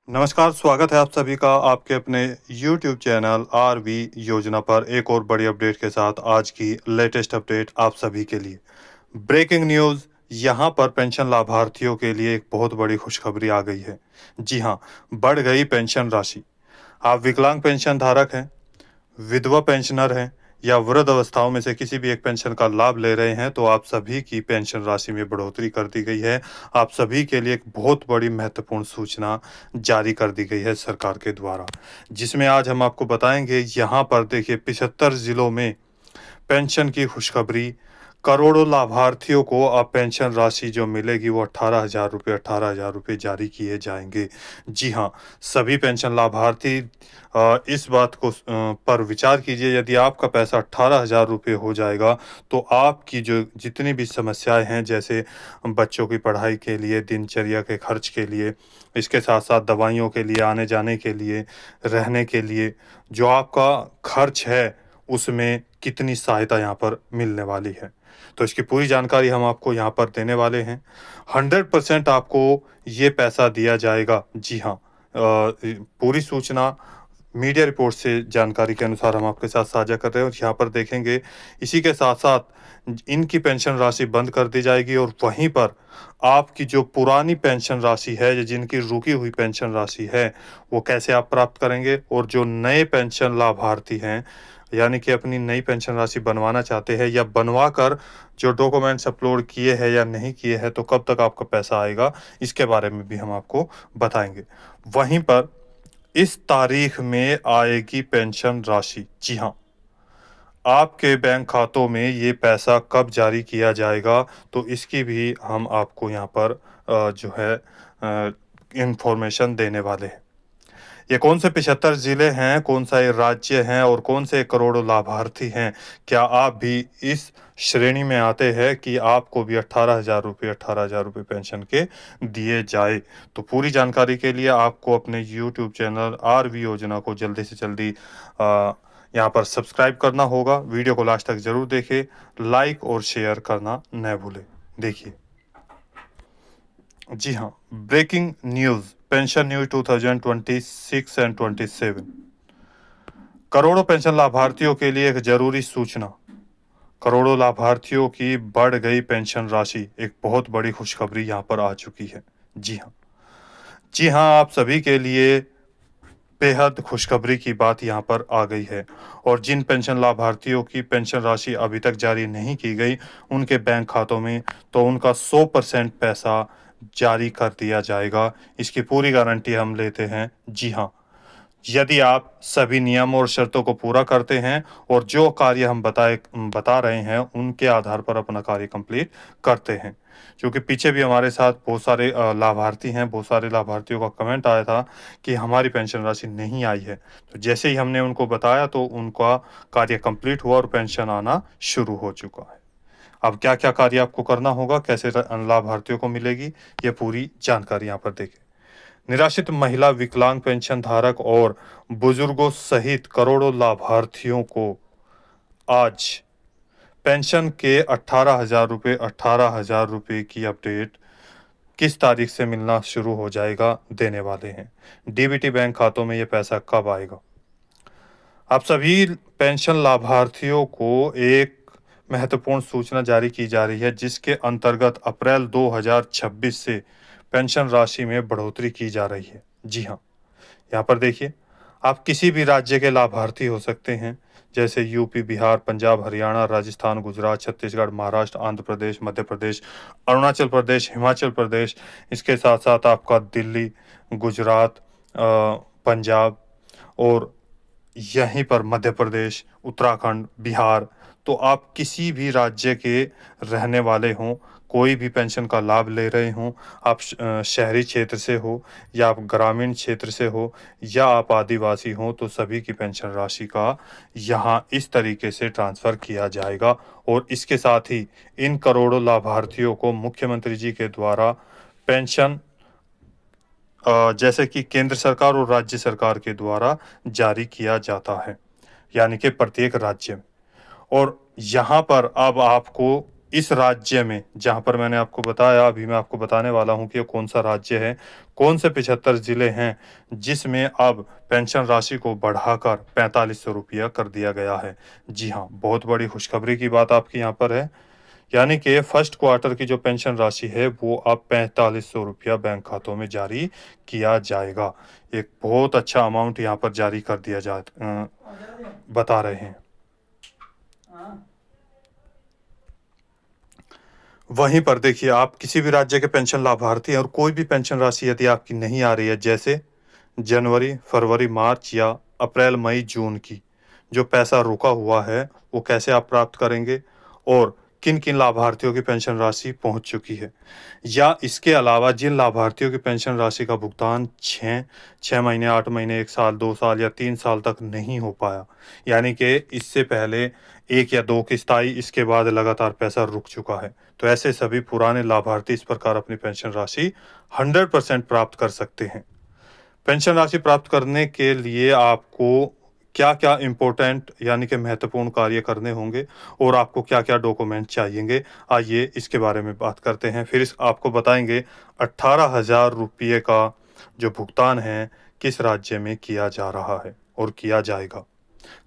नमस्कार, स्वागत है आप सभी का आपके अपने YouTube चैनल आरवी योजना पर एक और बड़ी अपडेट के साथ। आज की लेटेस्ट अपडेट आप सभी के लिए ब्रेकिंग न्यूज़। यहाँ पर पेंशन लाभार्थियों के लिए एक बहुत बड़ी खुशखबरी आ गई है। जी हाँ, बढ़ गई पेंशन राशि। आप विकलांग पेंशन धारक हैं, विधवा पेंशनर हैं या वृद्ध अवस्थाओं में से किसी भी एक पेंशन का लाभ ले रहे हैं, तो आप सभी की पेंशन राशि में बढ़ोतरी कर दी गई है। आप सभी के लिए एक बहुत बड़ी महत्वपूर्ण सूचना जारी कर दी गई है सरकार के द्वारा, जिसमें आज हम आपको बताएंगे। यहाँ पर देखिए 75 जिलों में पेंशन की खुशखबरी। करोड़ों लाभार्थियों को अब पेंशन राशि जो मिलेगी वो 18,000 रुपये जारी किए जाएंगे। जी हाँ, सभी पेंशन लाभार्थी इस बात को पर विचार कीजिए। यदि आपका पैसा 18,000 रुपये हो जाएगा, तो आपकी जो जितनी भी समस्याएं हैं, जैसे बच्चों की पढ़ाई के लिए, दिनचर्या के खर्च के लिए, इसके साथ साथ दवाइयों के लिए, आने जाने के लिए, रहने के लिए, जो आपका खर्च है उसमें कितनी सहायता यहाँ पर मिलने वाली है, तो इसकी पूरी जानकारी हम आपको यहाँ पर देने वाले हैं। 100% आपको ये पैसा दिया जाएगा। जी हाँ, पूरी सूचना मीडिया रिपोर्ट से जानकारी के अनुसार हम आपके साथ साझा कर रहे हैं। और यहाँ पर देखेंगे, इसी के साथ साथ इनकी पेंशन राशि बंद कर दी जाएगी और वहीं पर आपकी जो पुरानी पेंशन राशि है, जिनकी रुकी हुई पेंशन राशि है, वो कैसे आप प्राप्त करेंगे। और जो नए पेंशन लाभार्थी हैं, यानी कि अपनी नई पेंशन राशि बनवाना चाहते हैं या बनवा कर जो डॉक्यूमेंट्स अपलोड किए हैं या नहीं किए हैं, तो कब तक आपका पैसा आएगा, इसके बारे में भी हम आपको बताएंगे। वहीं पर इस तारीख में आएगी पेंशन राशि। जी हाँ, आपके बैंक खातों में ये पैसा कब जारी किया जाएगा, तो इसकी भी हम आपको यहाँ पर जो है इंफॉर्मेशन देने वाले हैं। ये कौन से 75 जिले हैं, कौन सा ये राज्य हैं और कौन से करोड़ों लाभार्थी हैं? क्या आप भी इस श्रेणी में आते हैं कि आपको भी 18,000 रुपये पेंशन के दिए जाए? तो पूरी जानकारी के लिए आपको अपने यूट्यूब चैनल आरवी योजना को जल्दी से जल्दी यहाँ पर सब्सक्राइब करना होगा। वीडियो को लास्ट तक जरूर देखें, लाइक और शेयर करना न भूलें। देखिए, जी हाँ, breaking news, pension news 2026 and 27। करोड़ों पेंशन लाभार्थियों के लिए एक जरूरी सूचना। करोड़ों लाभार्थियों की बढ़ गई पेंशन राशि। एक बहुत बड़ी खुशखबरी यहाँ पर आ चुकी है। जी हाँ, जी हाँ, आप सभी के लिए बेहद खुशखबरी की बात यहाँ पर आ गई है। और जिन पेंशन लाभार्थियों की पेंशन राशि अभी तक जारी नहीं की गई, उनके बैंक खातों में तो उनका 100% पैसा जारी कर दिया जाएगा। इसकी पूरी गारंटी हम लेते हैं। जी हाँ, यदि आप सभी नियमों और शर्तों को पूरा करते हैं और जो कार्य हम बता रहे हैं उनके आधार पर अपना कार्य कंप्लीट करते हैं। क्योंकि पीछे भी हमारे साथ बहुत सारे लाभार्थी हैं, बहुत सारे लाभार्थियों का कमेंट आया था कि हमारी पेंशन राशि नहीं आई है। तो जैसे ही हमने उनको बताया तो उनका कार्य कंप्लीट हुआ और पेंशन आना शुरू हो चुका है। अब क्या क्या कार्य आपको करना होगा, कैसे लाभार्थियों को मिलेगी, ये पूरी जानकारी यहाँ पर देखें। निराश्रित महिला, विकलांग पेंशन धारक और बुजुर्गों सहित करोड़ों लाभार्थियों को आज पेंशन के 18,000 रुपये की अपडेट किस तारीख से मिलना शुरू हो जाएगा देने वाले हैं। डीबीटी बैंक खातों में ये पैसा कब आएगा? आप सभी पेंशन लाभार्थियों को एक महत्वपूर्ण सूचना जारी की जा रही है, जिसके अंतर्गत अप्रैल 2026 से पेंशन राशि में बढ़ोतरी की जा रही है। जी हाँ, यहाँ पर देखिए, आप किसी भी राज्य के लाभार्थी हो सकते हैं, जैसे यूपी, बिहार, पंजाब, हरियाणा, राजस्थान, गुजरात, छत्तीसगढ़, महाराष्ट्र, आंध्र प्रदेश, मध्य प्रदेश, अरुणाचल प्रदेश, हिमाचल प्रदेश। इसके साथ साथ आपका दिल्ली, गुजरात, पंजाब और यहीं पर मध्य प्रदेश, उत्तराखंड, बिहार। तो आप किसी भी राज्य के रहने वाले हों, कोई भी पेंशन का लाभ ले रहे हों, आप शहरी क्षेत्र से हो या आप ग्रामीण क्षेत्र से हो या आप आदिवासी हों, तो सभी की पेंशन राशि का यहाँ इस तरीके से ट्रांसफ़र किया जाएगा। और इसके साथ ही इन करोड़ों लाभार्थियों को मुख्यमंत्री जी के द्वारा पेंशन जैसे कि केंद्र सरकार और राज्य सरकार के द्वारा जारी किया जाता है, यानी कि प्रत्येक राज्य में। और यहाँ पर अब आपको इस राज्य में, जहां पर मैंने आपको बताया, अभी मैं आपको बताने वाला हूं कि ये कौन सा राज्य है, कौन से 75 जिले हैं जिसमें अब पेंशन राशि को बढ़ाकर 4500 रुपया कर दिया गया है। जी हाँ, बहुत बड़ी खुशखबरी की बात आपकी यहाँ पर है, यानी कि फर्स्ट क्वार्टर की जो पेंशन राशि है वो अब 4500 रुपया बैंक खातों में जारी किया जाएगा। एक बहुत अच्छा अमाउंट यहाँ पर जारी कर दिया बता रहे हैं। वहीं पर देखिए, आप किसी भी राज्य के पेंशन लाभार्थी हैं और कोई भी पेंशन राशि यदि आपकी नहीं आ रही है, जैसे जनवरी, फरवरी, मार्च या अप्रैल, मई, जून की जो पैसा रुका हुआ है, वो कैसे आप प्राप्त करेंगे और किन किन लाभार्थियों की पेंशन राशि पहुंच चुकी है, या इसके अलावा जिन लाभार्थियों की पेंशन राशि का भुगतान 6 महीने, 8 महीने, 1 साल, 2 साल या 3 साल तक नहीं हो पाया, यानी कि इससे पहले 1 या 2 किस्त आई, इसके बाद लगातार पैसा रुक चुका है, तो ऐसे सभी पुराने लाभार्थी इस प्रकार अपनी पेंशन राशि 100% प्राप्त कर सकते हैं। पेंशन राशि प्राप्त करने के लिए आपको क्या क्या इम्पोर्टेंट यानी कि महत्वपूर्ण कार्य करने होंगे और आपको क्या क्या डॉक्यूमेंट चाहिएंगे, आइए इसके बारे में बात करते हैं। फिर आपको बताएंगे 18,000 रुपये का जो भुगतान है किस राज्य में किया जा रहा है और किया जाएगा,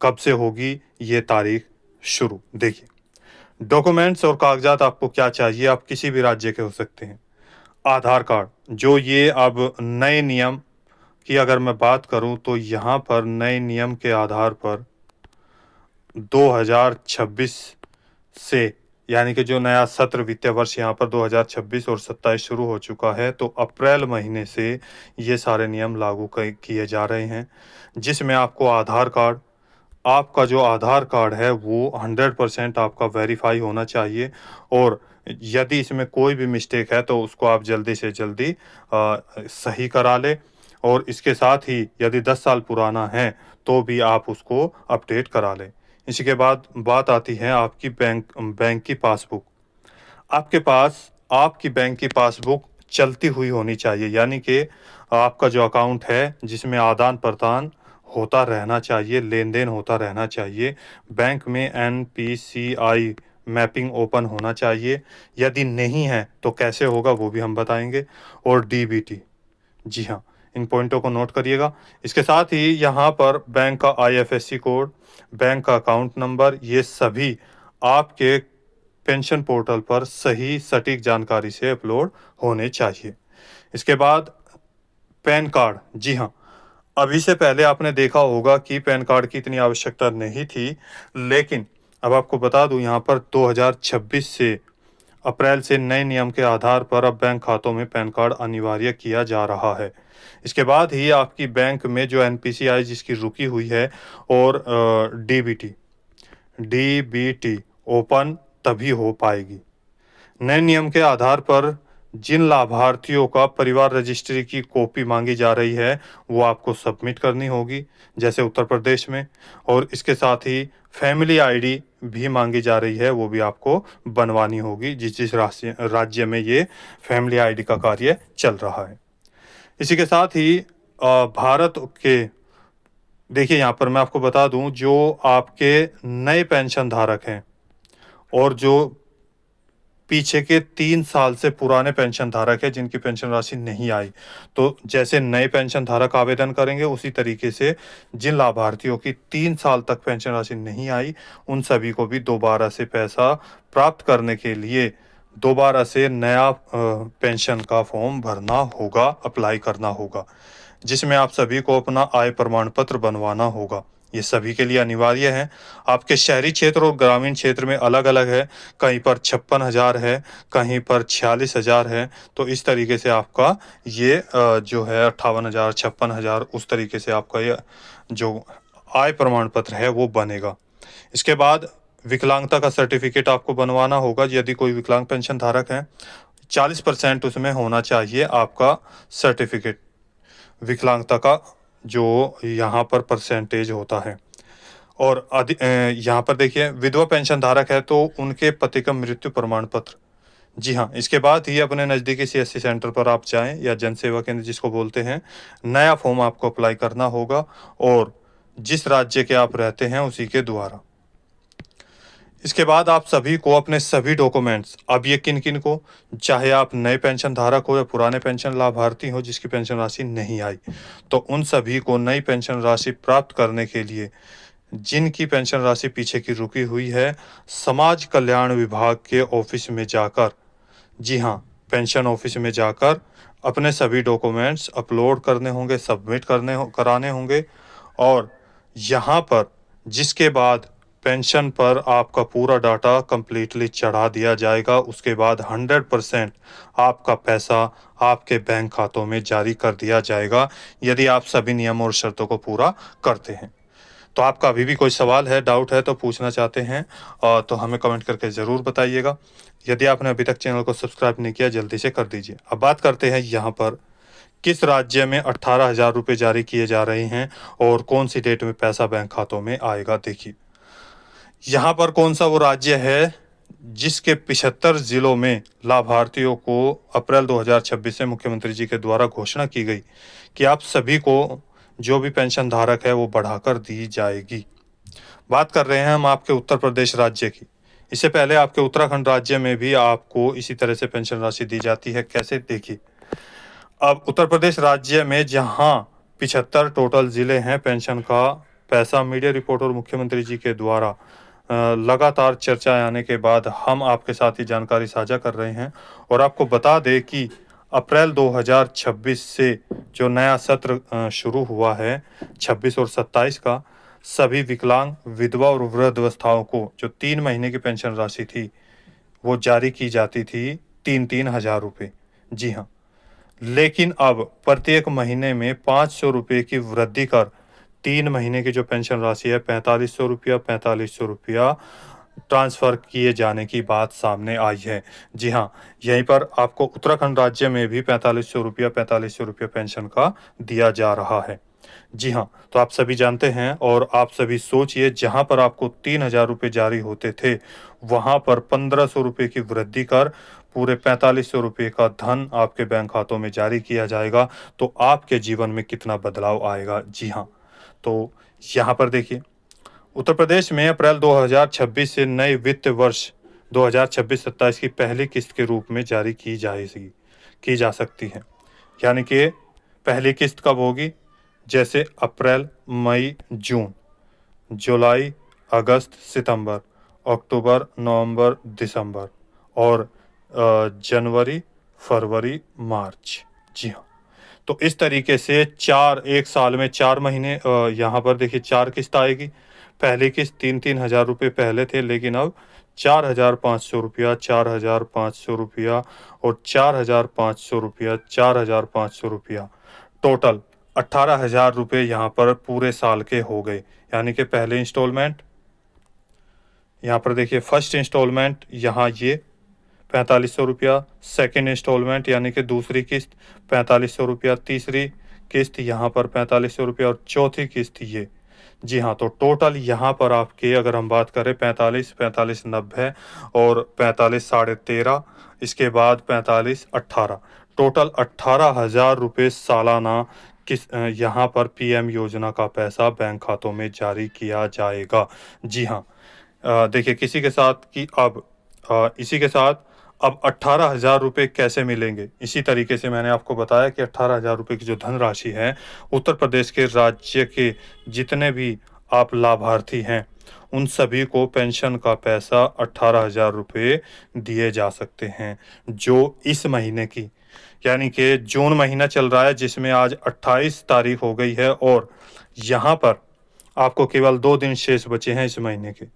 कब से होगी ये तारीख शुरू। देखिए, डॉक्यूमेंट्स और कागजात आपको क्या चाहिए, आप किसी भी राज्य के हो सकते हैं। आधार कार्ड, जो ये अब नए नियम की अगर मैं बात करूं तो यहाँ पर नए नियम के आधार पर 2026 से, यानी कि जो नया सत्र वित्तीय वर्ष यहाँ पर 2026 और 27 शुरू हो चुका है, तो अप्रैल महीने से ये सारे नियम लागू किए जा रहे हैं, जिसमें आपको आधार कार्ड, आपका जो आधार कार्ड है वो 100% आपका वेरीफाई होना चाहिए, और यदि इसमें कोई भी मिस्टेक है तो उसको आप जल्दी से जल्दी सही करा लें, और इसके साथ ही यदि 10 साल पुराना है तो भी आप उसको अपडेट करा लें। इसी के बाद बात आती है आपकी बैंक की पासबुक। आपके पास आपकी बैंक की पासबुक चलती हुई होनी चाहिए, यानी कि आपका जो अकाउंट है जिसमें आदान प्रदान होता रहना चाहिए, लेन देन होता रहना चाहिए। बैंक में एनपीसीआई मैपिंग ओपन होना चाहिए, यदि नहीं है तो कैसे होगा वो भी हम बताएंगे, और डीबीटी। जी हाँ, इन पॉइंटों को नोट करिएगा। इसके साथ ही यहाँ पर बैंक का आईएफएससी कोड, बैंक का अकाउंट नंबर, ये सभी आपके पेंशन पोर्टल पर सही सटीक जानकारी से अपलोड होने चाहिए। इसके बाद पैन कार्ड। जी हाँ, अभी से पहले आपने देखा होगा कि पैन कार्ड की इतनी आवश्यकता नहीं थी, लेकिन अब आपको बता दूं, यहाँ पर 2026 से अप्रैल से नए नियम के आधार पर अब बैंक खातों में पैन कार्ड अनिवार्य किया जा रहा है। इसके बाद ही आपकी बैंक में जो एनपीसीआई जिसकी रुकी हुई है और डीबीटी डीबीटी ओपन तभी हो पाएगी। नए नियम के आधार पर जिन लाभार्थियों का परिवार रजिस्ट्री की कॉपी मांगी जा रही है वो आपको सबमिट करनी होगी, जैसे उत्तर प्रदेश में, और इसके साथ ही फैमिली आईडी भी मांगी जा रही है, वो भी आपको बनवानी होगी जिस जिस राज्य में ये फैमिली आईडी का कार्य चल रहा है। इसी के साथ ही भारत के, देखिए यहाँ पर मैं आपको बता दूं, जो आपके नए पेंशन धारक हैं और जो पीछे के 3 साल से पुराने पेंशन धारक है जिनकी पेंशन राशि नहीं आई, तो जैसे नए पेंशन धारक आवेदन करेंगे उसी तरीके से जिन लाभार्थियों की 3 साल तक पेंशन राशि नहीं आई उन सभी को भी दोबारा से पैसा प्राप्त करने के लिए दोबारा से नया पेंशन का फॉर्म भरना होगा, अप्लाई करना होगा, जिसमें आप सभी को अपना आय प्रमाण पत्र बनवाना होगा। ये सभी के लिए अनिवार्य है। आपके शहरी क्षेत्र और ग्रामीण क्षेत्र में अलग अलग है, कहीं पर 56,000 है, कहीं पर 46,000 है, तो इस तरीके से आपका ये जो है 58,000, 56,000, उस तरीके से आपका ये जो आय प्रमाण पत्र है वो बनेगा। इसके बाद विकलांगता का सर्टिफिकेट आपको बनवाना होगा, यदि कोई विकलांग पेंशन धारक है 40% उसमें होना चाहिए आपका सर्टिफिकेट, विकलांगता का जो यहाँ पर परसेंटेज होता है। और यहाँ पर देखिए, विधवा पेंशन धारक है तो उनके पति का मृत्यु प्रमाण पत्र। जी हाँ, इसके बाद ही अपने नज़दीकी सीएससी सेंटर पर आप जाएं या जन सेवा केंद्र जिसको बोलते हैं, नया फॉर्म आपको अप्लाई करना होगा और जिस राज्य के आप रहते हैं उसी के द्वारा। इसके बाद आप सभी को अपने सभी डॉक्यूमेंट्स, अब ये किन किन को, चाहे आप नए पेंशन धारक हो या पुराने पेंशन लाभार्थी हो जिसकी पेंशन राशि नहीं आई, तो उन सभी को नई पेंशन राशि प्राप्त करने के लिए जिनकी पेंशन राशि पीछे की रुकी हुई है, समाज कल्याण विभाग के ऑफिस में जाकर, जी हाँ, पेंशन ऑफिस में जाकर अपने सभी डॉक्यूमेंट्स अपलोड करने होंगे, सबमिट कराने होंगे। और यहाँ पर जिसके बाद पेंशन पर आपका पूरा डाटा कंप्लीटली चढ़ा दिया जाएगा। उसके बाद 100% आपका पैसा आपके बैंक खातों में जारी कर दिया जाएगा, यदि आप सभी नियमों और शर्तों को पूरा करते हैं। तो आपका अभी भी कोई सवाल है, डाउट है तो पूछना चाहते हैं तो हमें कमेंट करके ज़रूर बताइएगा। यदि आपने अभी तक चैनल को सब्सक्राइब नहीं किया, जल्दी से कर दीजिए। अब बात करते हैं यहाँ पर किस राज्य में 18,000 रुपये जारी किए जा रहे हैं और कौन सी डेट में पैसा बैंक खातों में आएगा। देखिए यहाँ पर कौन सा वो राज्य है जिसके 75 जिलों में लाभार्थियों को अप्रैल 2026 से मुख्यमंत्री जी के द्वारा घोषणा की गई कि आप सभी को जो भी पेंशन धारक है वो बढ़ाकर दी जाएगी। बात कर रहे हैं हम आपके उत्तर प्रदेश राज्य की। इससे पहले आपके उत्तराखंड राज्य में भी आपको इसी तरह से पेंशन राशि दी जाती है। कैसे, देखिए अब उत्तर प्रदेश राज्य में जहां 75 टोटल जिले हैं, पेंशन का पैसा मीडिया रिपोर्ट और मुख्यमंत्री जी के द्वारा लगातार चर्चाएं आने के बाद हम आपके साथ ही जानकारी साझा कर रहे हैं। और आपको बता दें कि अप्रैल 2026 से जो नया सत्र शुरू हुआ है 26 और 27 का, सभी विकलांग, विधवा और वृद्धावस्थाओं को जो 3 महीने की पेंशन राशि थी वो जारी की जाती थी 3-3 हजार रुपये। जी हाँ, लेकिन अब प्रत्येक महीने में 500 रुपये की वृद्धि कर 3 महीने की जो पेंशन राशि है 4500 रुपया ट्रांसफ़र किए जाने की बात सामने आई है। जी हाँ, यहीं पर आपको उत्तराखंड राज्य में भी 4500 रुपया पेंशन का दिया जा रहा है। जी हाँ, तो आप सभी जानते हैं और आप सभी सोचिए, जहाँ पर आपको 3,000 रुपये जारी होते थे, वहाँ पर 1,500 रुपये की वृद्धि कर पूरे 4,500 रुपये का धन आपके बैंक खातों में जारी किया जाएगा। तो आपके जीवन में कितना बदलाव आएगा। जी हाँ, तो यहाँ पर देखिए उत्तर प्रदेश में अप्रैल 2026 से नए वित्त वर्ष 2026-27 की पहली किस्त के रूप में जारी की जा सकती है। यानी कि पहली किस्त कब होगी, जैसे अप्रैल, मई, जून, जुलाई, अगस्त, सितंबर, अक्टूबर, नवंबर, दिसंबर और जनवरी, फरवरी, मार्च। जी हाँ, तो इस तरीके से एक साल में 4 महीने यहाँ पर देखिए 4 किस्त आएगी। पहली किस्त 3-3 हज़ार रुपये पहले थे, लेकिन अब 4,500 रुपया, 4,500 रुपया और 4,500 रुपया, 4,500 रुपया, टोटल 18,000 रुपये यहाँ पर पूरे साल के हो गए। यानी कि पहले इंस्टॉलमेंट यहाँ पर देखिए, फर्स्ट इंस्टॉलमेंट यहाँ ये 4,500 रुपया, सेकेंड इंस्टॉलमेंट यानी कि दूसरी किस्त 4,500 रुपया, तीसरी किस्त यहाँ पर 4,500 रुपया और चौथी किस्त ये। जी हाँ, तो टोटल यहाँ पर आपके अगर हम बात करें 45, 45, 90 और 45, 13.5, इसके बाद 45, 18, टोटल 18,000 रुपये सालाना यहाँ पर पीएम योजना का पैसा बैंक खातों में जारी किया जाएगा। जी हाँ, देखिए किसी के साथ कि अब इसी के साथ अब 18,000 रुपये कैसे मिलेंगे। इसी तरीके से मैंने आपको बताया कि 18,000 रुपये की जो धनराशि है, उत्तर प्रदेश के राज्य के जितने भी आप लाभार्थी हैं उन सभी को पेंशन का पैसा 18,000 रुपये दिए जा सकते हैं, जो इस महीने की, यानी कि जून महीना चल रहा है जिसमें आज 28 तारीख हो गई है और यहाँ पर आपको केवल 2 दिन शेष बचे हैं इस महीने के।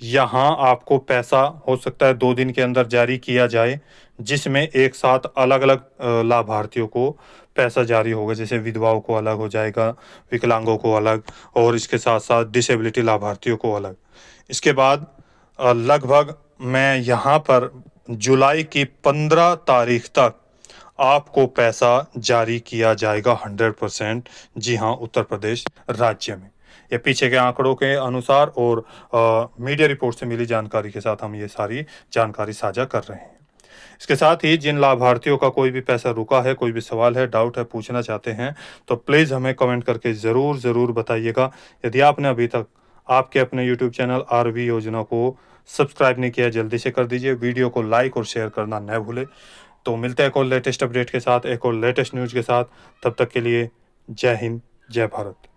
यहाँ आपको पैसा हो सकता है 2 दिन के अंदर जारी किया जाए, जिसमें एक साथ अलग-अलग लाभार्थियों को पैसा जारी होगा। जैसे विधवाओं को अलग हो जाएगा, विकलांगों को अलग और इसके साथ-साथ डिसेबिलिटी लाभार्थियों को अलग। इसके बाद लगभग मैं यहाँ पर जुलाई की 15 तारीख तक आपको पैसा जारी किया जाएगा 100%। जी हाँ, उत्तर प्रदेश राज्य में। ये पीछे के आंकड़ों के अनुसार और मीडिया रिपोर्ट से मिली जानकारी के साथ हम ये सारी जानकारी साझा कर रहे हैं। इसके साथ ही जिन लाभार्थियों का कोई भी पैसा रुका है, कोई भी सवाल है, डाउट है, पूछना चाहते हैं, तो प्लीज़ हमें कमेंट करके ज़रूर बताइएगा। यदि आपने अभी तक आपके अपने यूट्यूब चैनल आरवी योजना को सब्सक्राइब नहीं किया जल्दी से कर दीजिए, वीडियो को लाइक और शेयर करना न भूलें। तो मिलते हैं एक और लेटेस्ट अपडेट के साथ, एक और लेटेस्ट न्यूज़ के साथ। तब तक के लिए जय हिंद, जय भारत।